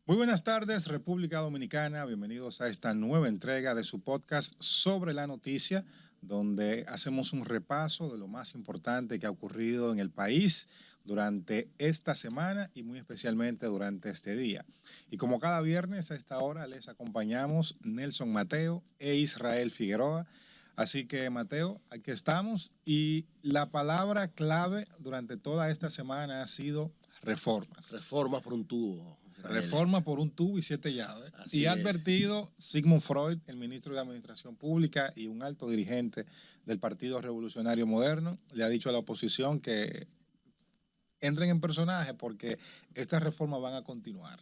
Muy buenas tardes, República Dominicana. Bienvenidos a esta nueva entrega de su podcast sobre la noticia, donde hacemos un repaso de lo más importante que ha ocurrido en el país durante esta semana y muy especialmente durante este día. Y como cada viernes a esta hora les acompañamos Nelson Mateo e Israel Figueroa. Así que, Mateo, aquí estamos y la palabra clave durante toda esta semana ha sido reformas. Reformas por un tubo. Reforma por un tubo y 7 llaves. Así y ha es. advertido Sigmund Freud, el ministro de Administración Pública y un alto dirigente del Partido Revolucionario Moderno, le ha dicho a la oposición que entren en personaje porque estas reformas van a continuar.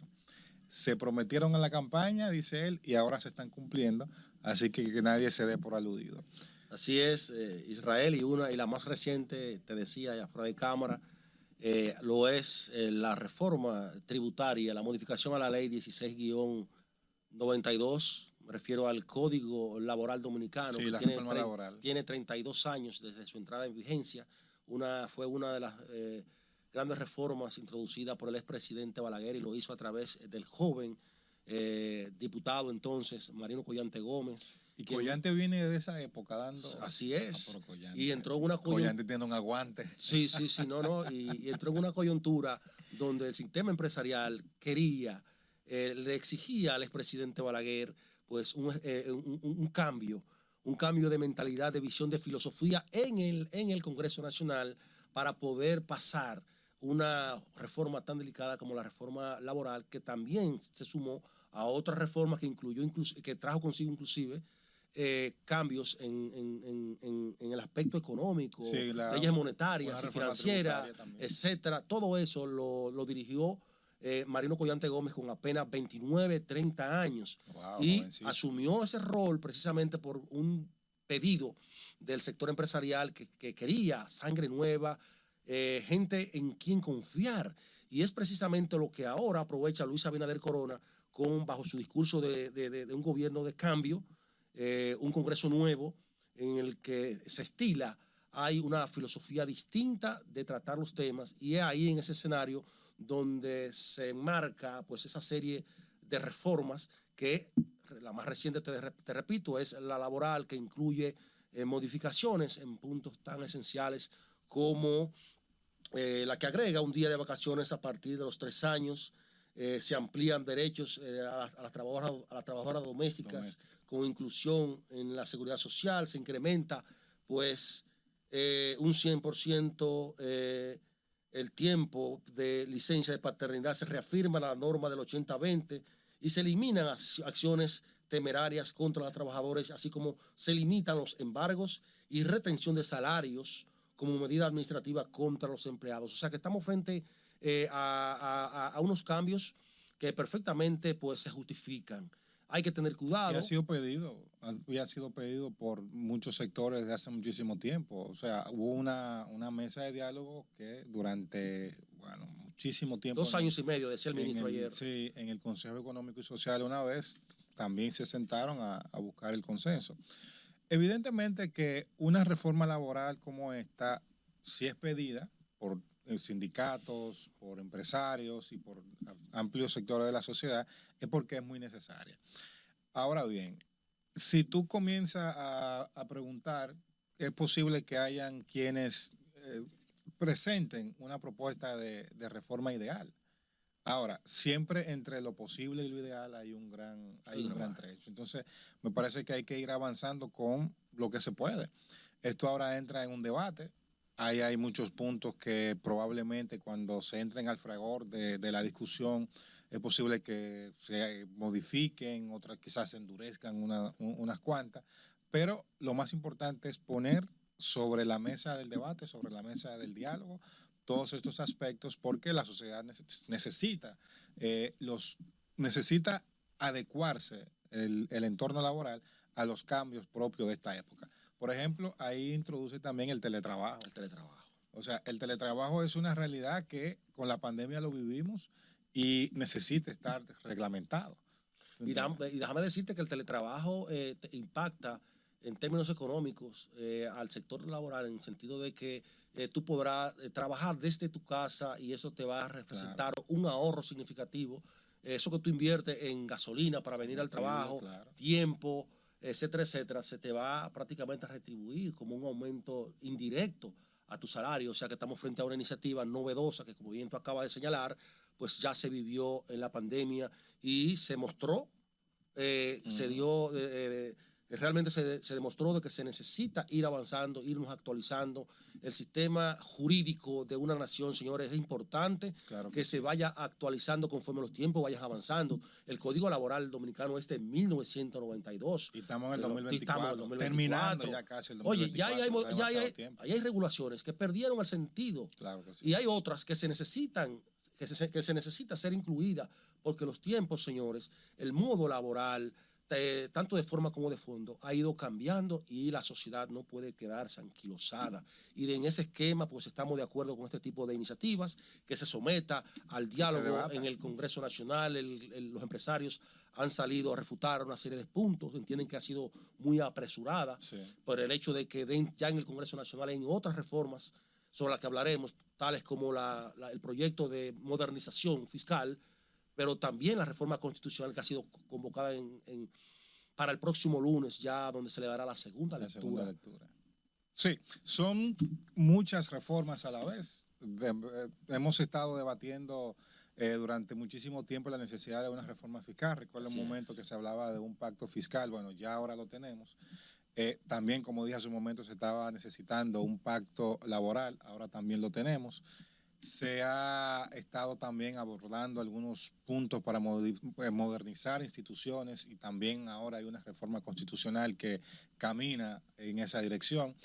Se prometieron en la campaña, dice él, y ahora se están cumpliendo, así que nadie se dé por aludido. Así es, Israel, y la más reciente, te decía ya fuera de cámara, lo es la reforma tributaria, la modificación a la ley 16-92, me refiero al Código Laboral Dominicano. Sí, la reforma laboral. Tiene 32 años desde su entrada en vigencia. Fue una de las grandes reformas introducidas por el expresidente Balaguer y lo hizo a través del joven diputado entonces, Marino Collante Gómez. Y Collante viene de esa época dando... Así es. Collante, y entró en una Collante tiene un aguante. Sí, y entró en una coyuntura donde el sistema empresarial quería, le exigía al expresidente Balaguer pues un cambio de mentalidad, de visión, de filosofía en el Congreso Nacional para poder pasar una reforma tan delicada como la reforma laboral, que también se sumó a otras reformas que trajo consigo inclusive cambios en el aspecto económico, sí, leyes monetarias y financieras, etcétera. Todo eso lo dirigió Marino Collante Gómez con apenas 29, 30 años. Wow, y asumió ese rol precisamente por un pedido del sector empresarial que quería sangre nueva, gente en quien confiar. Y es precisamente lo que ahora aprovecha Luis Abinader Corona bajo su discurso de un gobierno de cambio, un Congreso nuevo en el que se estila, hay una filosofía distinta de tratar los temas, y es ahí en ese escenario donde se enmarca pues esa serie de reformas que la más reciente, te repito, es la laboral, que incluye modificaciones en puntos tan esenciales como la que agrega un día de vacaciones a partir de los 3 años. Se amplían derechos a las trabajadoras domésticas con inclusión en la seguridad social, se incrementa pues un 100% el tiempo de licencia de paternidad, se reafirma la norma del 80-20 y se eliminan acciones temerarias contra los trabajadores, así como se limitan los embargos y retención de salarios como medida administrativa contra los empleados. O sea que estamos frente a unos cambios que perfectamente pues se justifican. Hay que tener cuidado. Y ha sido pedido por muchos sectores desde hace muchísimo tiempo. O sea, hubo una mesa de diálogo que durante, muchísimo tiempo... 2 años y medio, decía el ministro ayer. Sí, en el Consejo Económico y Social una vez también se sentaron a buscar el consenso. Evidentemente que una reforma laboral como esta, si es pedida por sindicatos, por empresarios y por amplios sectores de la sociedad, es porque es muy necesaria. Ahora bien, si tú comienzas a preguntar, es posible que hayan quienes presenten una propuesta de reforma ideal. Ahora, siempre entre lo posible y lo ideal hay un gran trecho. Entonces, me parece que hay que ir avanzando con lo que se puede. Esto ahora entra en un debate. Ahí hay muchos puntos que probablemente cuando se entren al fragor de la discusión es posible que se modifiquen, otras quizás se endurezcan unas cuantas. Pero lo más importante es poner sobre la mesa del debate, sobre la mesa del diálogo, todos estos aspectos, porque la sociedad necesita adecuarse el entorno laboral a los cambios propios de esta época. Por ejemplo, ahí introduce también el teletrabajo. El teletrabajo. O sea, el teletrabajo es una realidad que con la pandemia lo vivimos y necesita estar reglamentado. Y déjame decirte que el teletrabajo impacta en términos económicos al sector laboral, en el sentido de que tú podrás trabajar desde tu casa y eso te va a representar un ahorro significativo eso que tú inviertes en gasolina para venir al trabajo, claro. tiempo, etcétera, etcétera, se te va prácticamente a retribuir como un aumento indirecto a tu salario. O sea que estamos frente a una iniciativa novedosa que, como bien tú acabas de señalar, pues ya se vivió en la pandemia y se mostró, se dio, realmente se demostró de que se necesita ir avanzando, irnos actualizando. El sistema jurídico de una nación, señores, es importante Claro que se vaya actualizando conforme los tiempos vayan avanzando. El Código Laboral Dominicano es de 1992. Y estamos en el Pero 2024, estamos en el 2024. terminando ya casi el 2024. Oye, ya hay regulaciones que perdieron el sentido. Claro que sí. Y hay otras que se necesitan, que se necesita ser incluida, porque los tiempos, señores, el modo laboral, tanto de forma como de fondo, ha ido cambiando y la sociedad no puede quedarse anquilosada. Y en ese esquema, pues estamos de acuerdo con este tipo de iniciativas, que se someta al diálogo en el Congreso Nacional. Los empresarios han salido a refutar una serie de puntos, entienden que ha sido muy apresurada, por el hecho de que ya en el Congreso Nacional hay otras reformas sobre las que hablaremos, tales como el proyecto de modernización fiscal, pero también la reforma constitucional que ha sido convocada para el próximo lunes, ya donde se le dará la segunda lectura. Sí, son muchas reformas a la vez. Hemos estado debatiendo durante muchísimo tiempo la necesidad de una reforma fiscal. Recuerdo un momento que se hablaba de un pacto fiscal, bueno, ya ahora lo tenemos. También, como dije hace un momento, se estaba necesitando un pacto laboral, ahora también lo tenemos. Se ha estado también abordando algunos puntos para modernizar instituciones y también ahora hay una reforma constitucional que camina en esa dirección.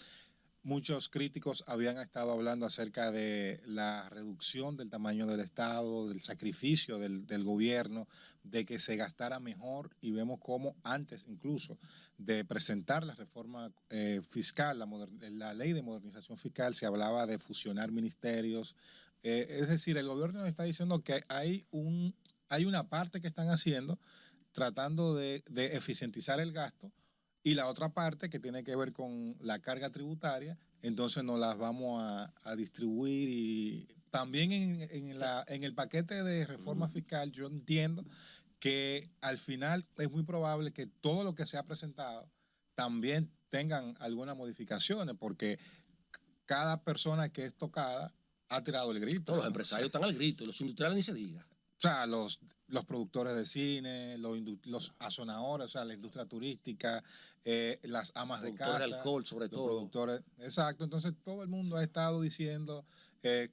Muchos críticos habían estado hablando acerca de la reducción del tamaño del Estado, del sacrificio del gobierno, de que se gastara mejor, y vemos cómo antes incluso de presentar la reforma fiscal, la ley de modernización fiscal, se hablaba de fusionar ministerios. Es decir, el gobierno nos está diciendo que hay una parte que están haciendo tratando de eficientizar el gasto, y la otra parte que tiene que ver con la carga tributaria, entonces nos las vamos a distribuir. Y también en el paquete de reforma fiscal yo entiendo que al final es muy probable que todo lo que se ha presentado también tengan algunas modificaciones, porque cada persona que es tocada ha tirado el grito. Todos los empresarios están al grito, los industriales ni se diga. O sea, los productores de cine, los azonadores, o sea, la industria turística, las amas de casa. Productores de alcohol, sobre todo. Productores, exacto. Entonces, todo el mundo ha estado diciendo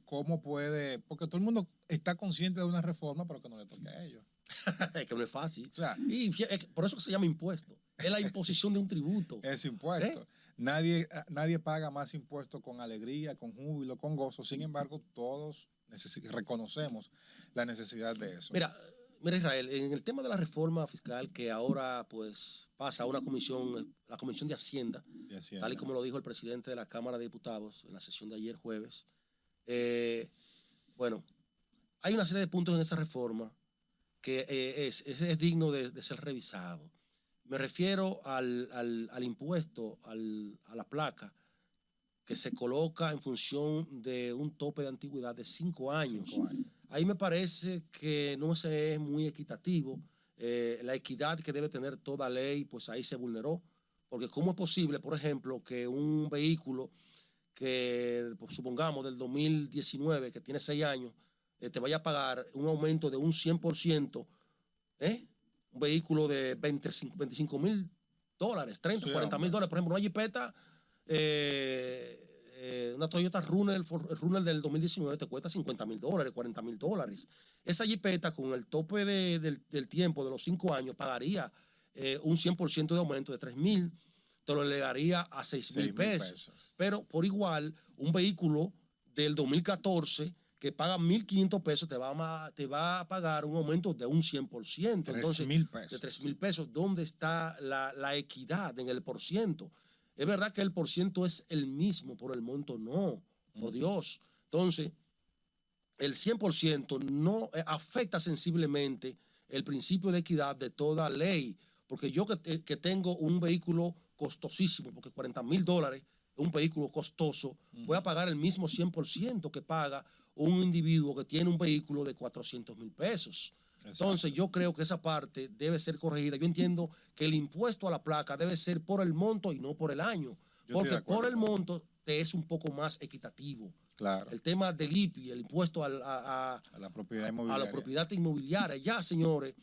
cómo puede, porque todo el mundo está consciente de una reforma, pero que no le toque a ellos. Es que no es fácil. O sea, y por eso se llama impuesto. Es la imposición de un tributo. Es impuesto. Nadie paga más impuestos con alegría, con júbilo, con gozo. Sin embargo, todos reconocemos la necesidad de eso. Mira, Israel, en el tema de la reforma fiscal, que ahora pues pasa a una comisión, la Comisión de Hacienda, tal y como lo dijo el presidente de la Cámara de Diputados en la sesión de ayer jueves, bueno, hay una serie de puntos en esa reforma que es digno de ser revisado. Me refiero al impuesto, a la placa, que se coloca en función de un tope de antigüedad de 5 años. 5 años. Ahí me parece que no se es muy equitativo. La equidad que debe tener toda ley, pues ahí se vulneró. Porque ¿cómo es posible, por ejemplo, que un vehículo que, pues, supongamos, del 2019, que tiene 6 años, te vaya a pagar un aumento de un 100%, un vehículo de $25,000, $30, sí, $40,000, por ejemplo, una jipeta, una Toyota Runner, el Runner del 2019 te cuesta $50,000, $40,000. Esa jipeta con el tope del tiempo de los 5 años pagaría un 100% de aumento de $3,000, te lo elevaría a $6,000 pesos. Pero por igual, un vehículo del 2014 que paga $1,500 pesos te va a pagar un aumento de un 100%. Entonces, de $3,000 pesos. ¿Dónde está la equidad en el %? Es verdad que el % es el mismo, por el monto no, por Dios. Entonces, el 100% no afecta sensiblemente el principio de equidad de toda ley. Porque yo que tengo un vehículo costosísimo, porque $40,000 es un vehículo costoso, voy a pagar el mismo 100% que paga un individuo que tiene un vehículo de $400,000 pesos. Entonces yo creo que esa parte debe ser corregida. Yo entiendo que el impuesto a la placa debe ser por el monto y no por el año, porque por el monto te es un poco más equitativo. Claro. El tema del IPI, el impuesto a la propiedad inmobiliaria. A la propiedad inmobiliaria. Ya, señores,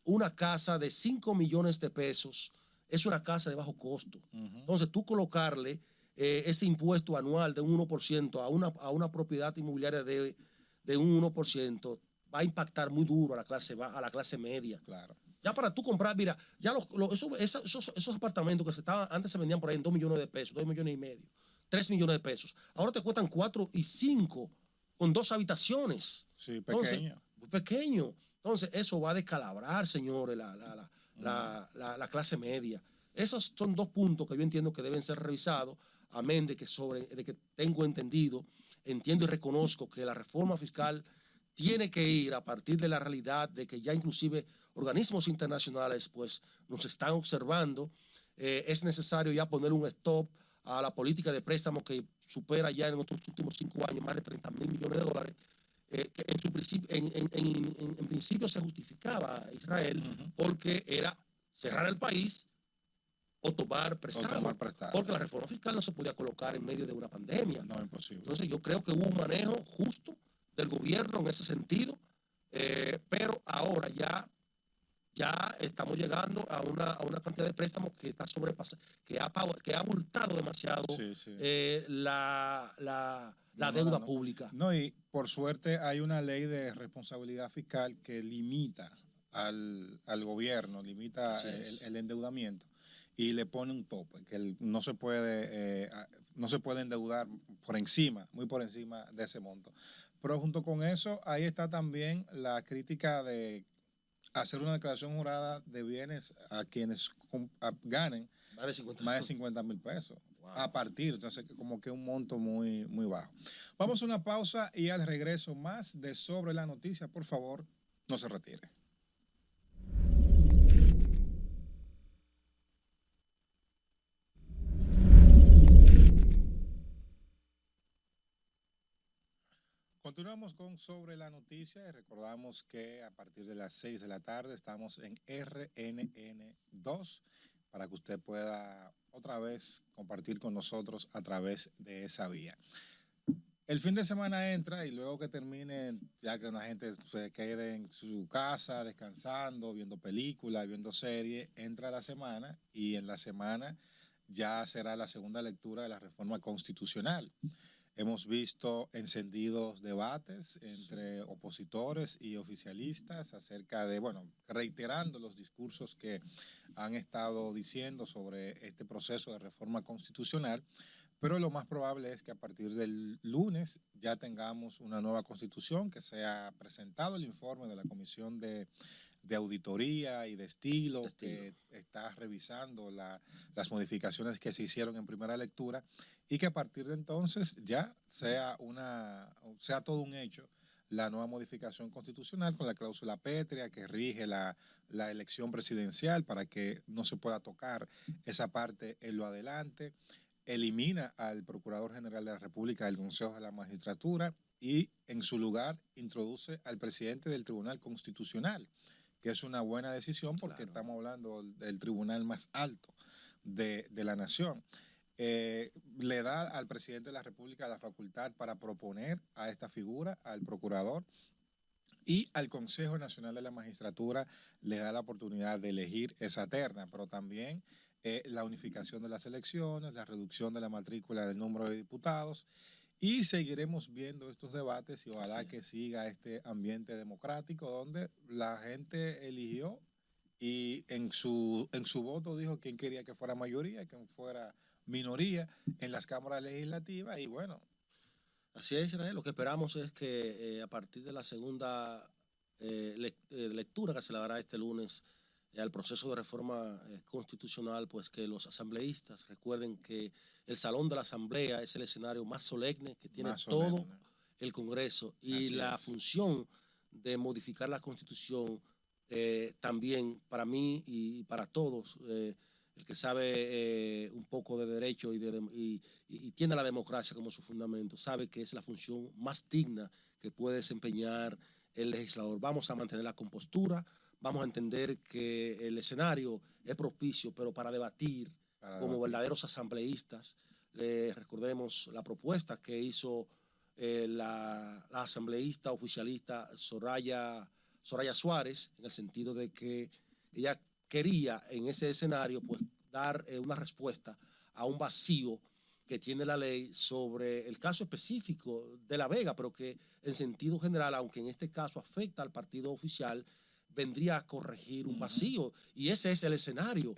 una casa de 5 millones de pesos es una casa de bajo costo. Entonces, tú colocarle ese impuesto anual de un 1% a una propiedad inmobiliaria de un 1%, va a impactar muy duro a la clase media. Claro. Ya para tú comprar, mira, ya esos apartamentos que antes se vendían por ahí en 2 millones de pesos, 2 millones y medio, 3 millones de pesos. Ahora te cuestan 4 y 5 con 2 habitaciones. Sí, pequeño. Muy pequeño. Entonces, eso va a descalabrar, señores, la clase media. Esos son 2 puntos que yo entiendo que deben ser revisados, amén de que tengo entendido, entiendo y reconozco que la reforma fiscal tiene que ir a partir de la realidad de que ya inclusive organismos internacionales pues nos están observando. Es necesario ya poner un stop a la política de préstamo que supera ya en estos últimos 5 años más de 30 mil millones de dólares, que en principio se justificaba a Israel porque era cerrar el país o tomar prestado, porque la reforma fiscal no se podía colocar en medio de una pandemia. No, imposible. Entonces yo creo que hubo un manejo justo del gobierno en ese sentido, pero ahora ya estamos llegando a una cantidad de préstamos que está sobrepasando, que ha abultado demasiado la deuda pública. No, y por suerte hay una ley de responsabilidad fiscal que limita al gobierno, limita el endeudamiento y le pone un tope, que no se puede endeudar muy por encima de ese monto. Pero junto con eso, ahí está también la crítica de hacer una declaración jurada de bienes a quienes ganen más de 50 mil pesos. Wow. A partir, entonces, como que un monto muy, muy bajo. Vamos a una pausa y al regreso más de Sobre la Noticia. Por favor, no se retire. Continuamos con Sobre la Noticia y recordamos que a partir de las 6 de la tarde estamos en RNN2 para que usted pueda otra vez compartir con nosotros a través de esa vía. El fin de semana entra y luego que termine, ya que la gente se quede en su casa descansando, viendo películas, viendo series, entra la semana y en la semana ya será la segunda lectura de la reforma constitucional. Hemos visto encendidos debates entre opositores y oficialistas acerca de, reiterando los discursos que han estado diciendo sobre este proceso de reforma constitucional, pero lo más probable es que a partir del lunes ya tengamos una nueva constitución, que sea presentado el informe de la Comisión de Auditoría y de Estilo, que está revisando las modificaciones que se hicieron en primera lectura, y que a partir de entonces ya sea todo un hecho la nueva modificación constitucional con la cláusula pétrea que rige la elección presidencial para que no se pueda tocar esa parte en lo adelante, elimina al Procurador General de la República del Consejo de la Magistratura y en su lugar introduce al presidente del Tribunal Constitucional, que es una buena decisión porque estamos hablando del tribunal más alto de la nación. Le da al presidente de la República la facultad para proponer a esta figura, al procurador, y al Consejo Nacional de la Magistratura le da la oportunidad de elegir esa terna, pero también la unificación de las elecciones, la reducción de la matrícula del número de diputados, y seguiremos viendo estos debates y ojalá que siga este ambiente democrático donde la gente eligió y en su voto dijo quién quería que fuera mayoría y quién fuera minoría en las cámaras legislativas y bueno. Así es, Israel. Lo que esperamos es que a partir de la segunda lectura que se le dará este lunes al proceso de reforma constitucional, pues que los asambleístas recuerden que el Salón de la Asamblea es el escenario más solemne que tiene todo el Congreso y la función de modificar la Constitución también para mí y para todos, el que sabe un poco de derecho y tiene la democracia como su fundamento, sabe que es la función más digna que puede desempeñar el legislador. Vamos a mantener la compostura, vamos a entender que el escenario es propicio, pero para debatir como verdaderos asambleístas. Recordemos la propuesta que hizo la asambleísta oficialista Soraya Suárez, en el sentido de que ella quería en ese escenario pues dar una respuesta a un vacío que tiene la ley sobre el caso específico de La Vega, pero que en sentido general, aunque en este caso afecta al partido oficial, vendría a corregir un vacío. Y ese es el escenario.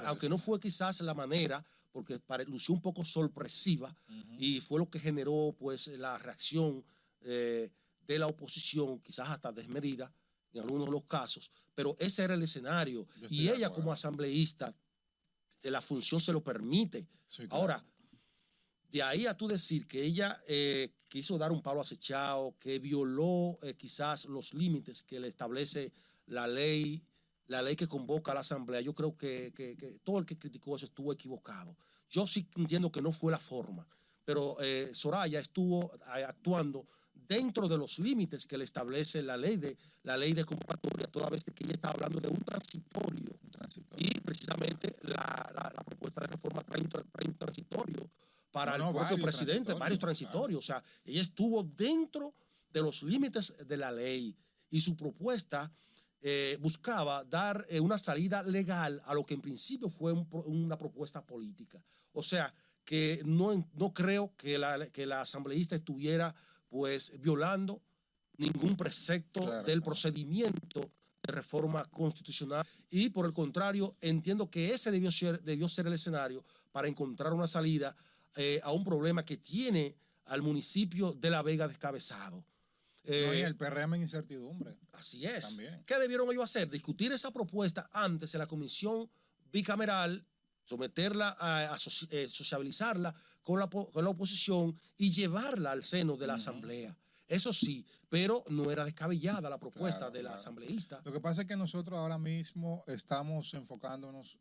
Aunque no fue quizás la manera, porque lució un poco sorpresiva, y fue lo que generó pues la reacción de la oposición, quizás hasta desmedida en algunos de los casos, pero ese era el escenario. Y ella como asambleísta, la función se lo permite. Sí, claro. Ahora, de ahí a tú decir que ella quiso dar un palo acechado, que violó quizás los límites que le establece la ley que convoca a la asamblea, yo creo que todo el que criticó eso estuvo equivocado. Yo sí entiendo que no fue la forma, pero Soraya estuvo actuando dentro de los límites que le establece la ley de convocatoria, toda vez que ella está hablando de un transitorio. Y precisamente la propuesta de reforma trae un transitorio para el propio presidente, varios transitorios. Claro. O sea, ella estuvo dentro de los límites de la ley y su propuesta buscaba dar una salida legal a lo que en principio fue una propuesta política. O sea, que no creo que la asambleísta estuviera pues violando ningún precepto del procedimiento de reforma constitucional, y por el contrario entiendo que ese debió ser el escenario para encontrar una salida a un problema que tiene al municipio de La Vega descabezado. Y el PRM en incertidumbre. Así es. También. ¿Qué debieron ellos hacer? Discutir esa propuesta antes en la comisión bicameral, someterla a sociabilizarla con la oposición y llevarla al seno de la asamblea. Eso sí, pero no era descabellada la propuesta de la asambleísta. Lo que pasa es que nosotros ahora mismo estamos enfocándonos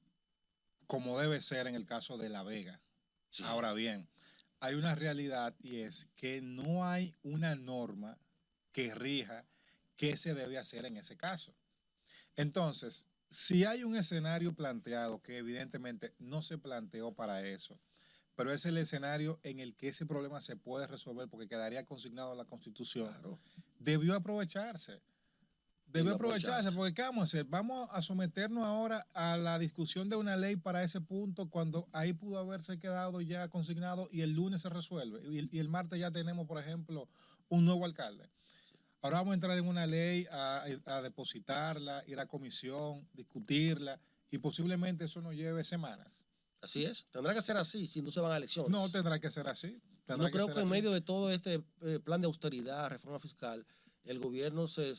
como debe ser en el caso de La Vega. Sí. Ahora bien, hay una realidad, y es que no hay una norma que rija qué se debe hacer en ese caso. Entonces, si hay un escenario planteado que evidentemente no se planteó para eso, pero es el escenario en el que ese problema se puede resolver porque quedaría consignado en la Constitución, claro, debió aprovecharse. Debió aprovecharse, porque ¿qué vamos a hacer? Vamos a someternos ahora a la discusión de una ley para ese punto, cuando ahí pudo haberse quedado ya consignado y el lunes se resuelve. Y el martes ya tenemos, por ejemplo, un nuevo alcalde. Ahora vamos a entrar en una ley a depositarla, ir a comisión, discutirla, y posiblemente eso nos lleve semanas. Así es, tendrá que ser así, si no se van a elecciones. No, tendrá que ser así. No creo que en medio de todo este plan de austeridad, reforma fiscal, el gobierno se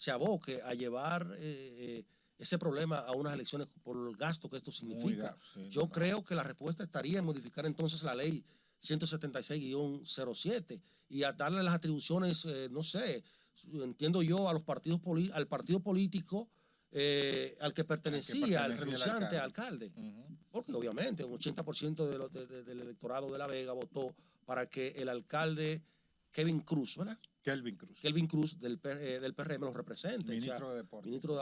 aboque a llevar ese problema a unas elecciones por el gasto que esto significa. Yo creo que la respuesta estaría en modificar entonces la ley 176-07 y a darle las atribuciones, no sé, entiendo yo, a los al partido político al que pertenecía el renunciante alcalde. Porque obviamente un 80% del electorado de La Vega votó para que el alcalde Kelvin Cruz, ¿verdad? Kelvin Cruz del PRM lo represente. Ministro de Deportes. Ministro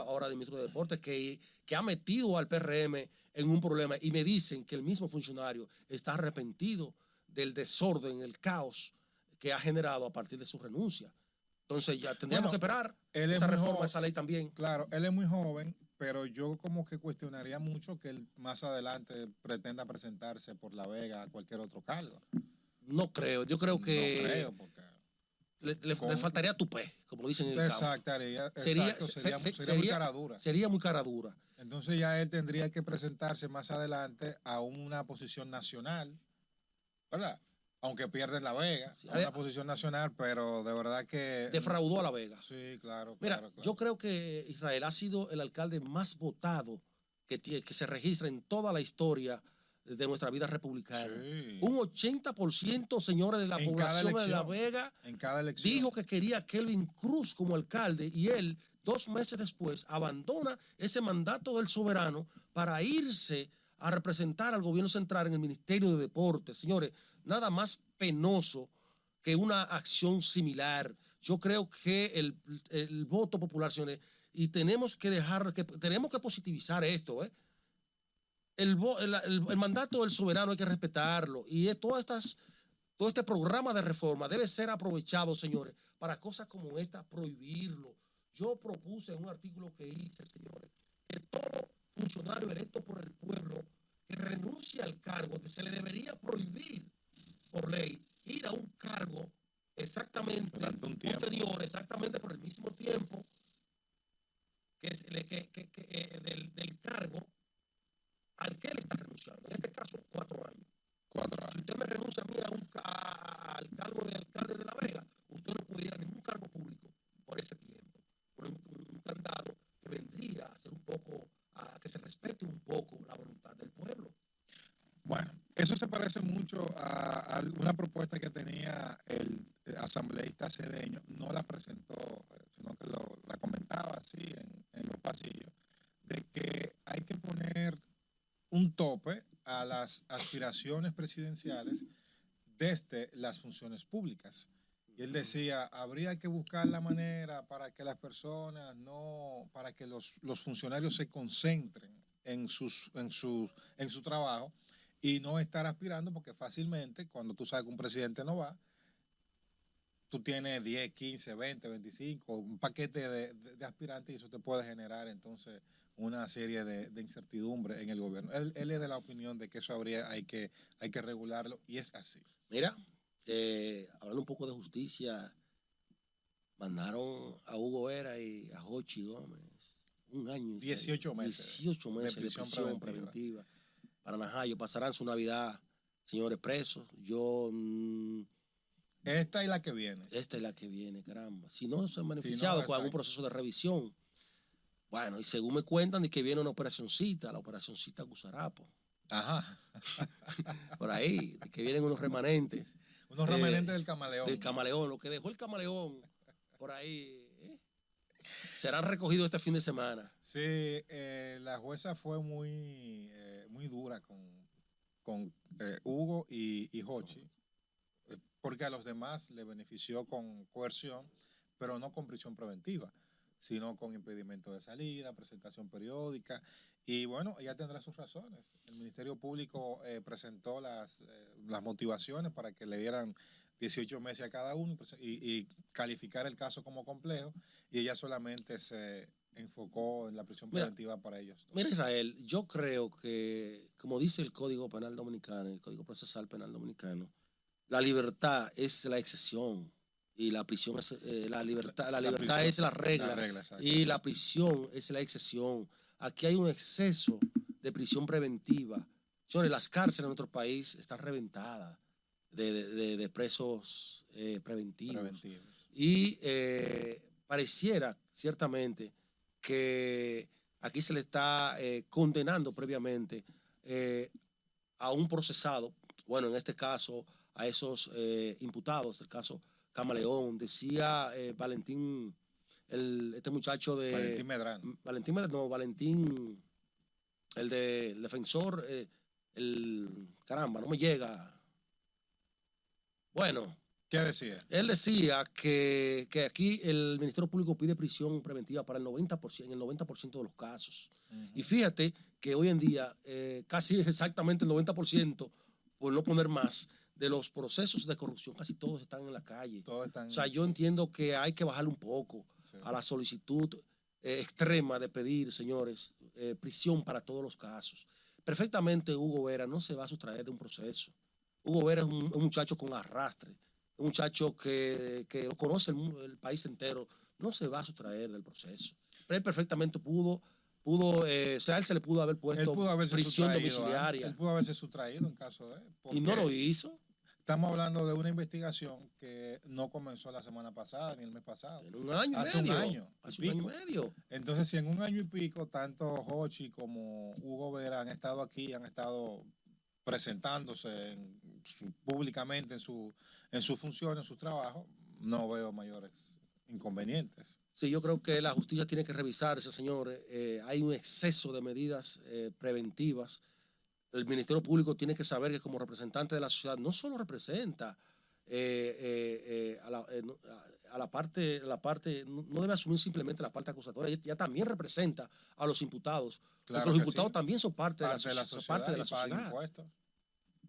de Deportes, que ha metido al PRM en un problema, y me dicen que el mismo funcionario está arrepentido del desorden, el caos que ha generado a partir de su renuncia. Entonces ya tendríamos que esperar esa reforma, esa ley también. Claro, él es muy joven, pero yo como que cuestionaría mucho que él más adelante pretenda presentarse por La Vega a cualquier otro cargo. No creo, yo creo que... No creo, porque... Le faltaría tupé, como dicen en el campo. Sería muy cara dura. Sería muy cara dura. Entonces ya él tendría que presentarse más adelante a una posición nacional, ¿verdad? Aunque pierde en La Vega, a una posición nacional, pero de verdad que... Defraudó a La Vega. Sí, claro. Mira, yo creo que Israel ha sido el alcalde más votado que se registra en toda la historia de nuestra vida republicana. Sí. Un 80%, señores, de la población de La Vega dijo que quería a Kelvin Cruz como alcalde, y él, 2 meses después, abandona ese mandato del soberano para irse a representar al gobierno central en el Ministerio de Deportes. Señores, nada más penoso que una acción similar. Yo creo que el voto popular, señores, y tenemos que tenemos que positivizar esto, ¿eh? El mandato del soberano hay que respetarlo y todo este programa de reforma debe ser aprovechado, señores, para cosas como esta, prohibirlo. Yo propuse en un artículo que hice, señores, que todo funcionario electo por el pueblo que renuncie al cargo, que se le debería prohibir por ley ir a un cargo exactamente posterior, exactamente por el mismo tiempo del cargo al que él está renunciando. En este caso, 4 años. 4 años. Si usted me renuncia a mí al cargo de alcalde de La Vega, usted no puede ir a ningún cargo público por ese tiempo. Por un candado que vendría a ser un poco, a que se respete un poco la voluntad del pueblo. Bueno, eso se parece mucho a una propuesta que tenía el asambleísta Cedeño. No la presentó, sino que la comentaba así en los pasillos, de que hay que poner un tope a las aspiraciones presidenciales desde las funciones públicas. Y él decía, habría que buscar la manera para que las personas para que los funcionarios se concentren en su trabajo y no estar aspirando, porque fácilmente, cuando tú sabes que un presidente no va, tú tienes 10, 15, 20, 25, un paquete de aspirantes y eso te puede generar entonces una serie de incertidumbre en el gobierno. Él es de la opinión de que eso hay que regularlo y es así. Mira, hablando un poco de justicia, mandaron a Hugo Vera y a Jochi Gómez 1 año. 18 meses. 18 meses de prisión preventiva. Para Najayo, pasarán su Navidad, señores presos. Esta y la que viene. Esta es la que viene, caramba. Si no se han beneficiado con algún proceso de revisión. Bueno, y según me cuentan, de que viene una operacioncita, la operacioncita Gusarapo. Ajá. Por ahí, de que vienen unos remanentes. Unos remanentes del camaleón. Del camaleón, lo que dejó el camaleón por ahí. Serán recogidos este fin de semana. Sí, la jueza fue muy dura con Hugo y Jochi, porque a los demás le benefició con coerción, pero no con prisión preventiva, sino con impedimento de salida, presentación periódica. Y bueno, ella tendrá sus razones. El Ministerio Público presentó las motivaciones para que le dieran 18 meses a cada uno y calificar el caso como complejo, y ella solamente se enfocó en la prisión preventiva para ellos. Mira, Israel, yo creo que, como dice el Código Penal Dominicano, el Código Procesal Penal Dominicano, la libertad es la excepción y la prisión es la libertad. La libertad es la regla y la prisión es la excepción. Aquí hay un exceso de prisión preventiva. Señores, las cárceles en nuestro país están reventadas de presos preventivos. Y pareciera, ciertamente, que aquí se le está condenando previamente a un procesado, bueno, en este caso, a esos imputados, el caso Camaleón. Decía Valentín, este muchacho de... Valentín Medrano. Valentín, el defensor, caramba, no me llega. Bueno. ¿Qué decía? Él decía que aquí el Ministerio Público pide prisión preventiva para el 90%, en el 90% de los casos. Y fíjate que hoy en día casi exactamente el 90%, por no poner más, de los procesos de corrupción, casi todos están en la calle. O sea, yo entiendo que hay que bajarle un poco a la solicitud extrema de pedir, señores, prisión para todos los casos. Perfectamente Hugo Vera no se va a sustraer de un proceso. Hugo Vera es un muchacho con arrastre, un muchacho que lo conoce el país entero, no se va a sustraer del proceso. Pero él perfectamente pudo, o sea, a él se le pudo haber puesto prisión domiciliaria. Él pudo haberse sustraído en caso de... Y no lo hizo. Estamos hablando de una investigación que no comenzó la semana pasada ni el mes pasado. En un año hace y medio. Un año. Hace un año y medio. Entonces, si en un año y pico, tanto Jochi como Hugo Vera han estado aquí, han estado presentándose públicamente en su función, en su trabajo, no veo mayores inconvenientes. Sí, yo creo que la justicia tiene que revisarse, señores. Hay un exceso de medidas preventivas. El Ministerio Público tiene que saber que como representante de la sociedad no solo representa a a la parte, no debe asumir simplemente la parte acusatoria, ella también representa a los imputados, Claro porque los que imputados sí. también son parte de la Parte sociedad. y pagan impuestos.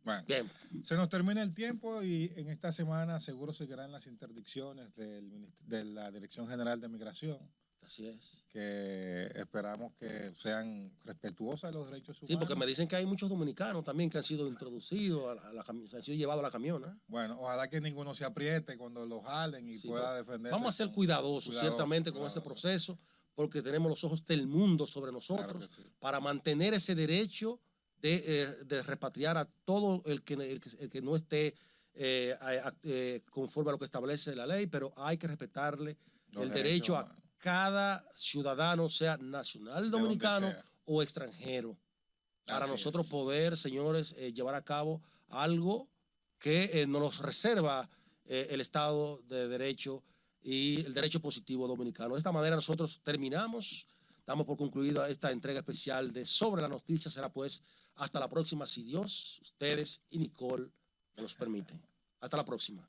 Bueno, Bien. se nos termina el tiempo y en esta semana seguro seguirán las interdicciones de la Dirección General de Migración. Así es. Que esperamos que sean respetuosas de los derechos humanos. Sí, porque me dicen que hay muchos dominicanos también que han sido introducidos, han sido llevados a la camiona. Bueno, ojalá que ninguno se apriete cuando lo jalen y pueda defenderse. Vamos a ser cuidadosos, ciertamente, con este proceso, porque tenemos los ojos del mundo sobre nosotros, claro, para mantener ese derecho de repatriar a todo el que no esté conforme a lo que establece la ley, pero hay que respetarle el derecho a cada ciudadano, sea nacional dominicano o extranjero, para nosotros poder, señores, llevar a cabo algo que nos reserva el Estado de Derecho y el derecho positivo dominicano. De esta manera nosotros terminamos, damos por concluida esta entrega especial de Sobre la Noticia. Será pues hasta la próxima, si Dios, ustedes y Nicole nos los permiten. Hasta la próxima.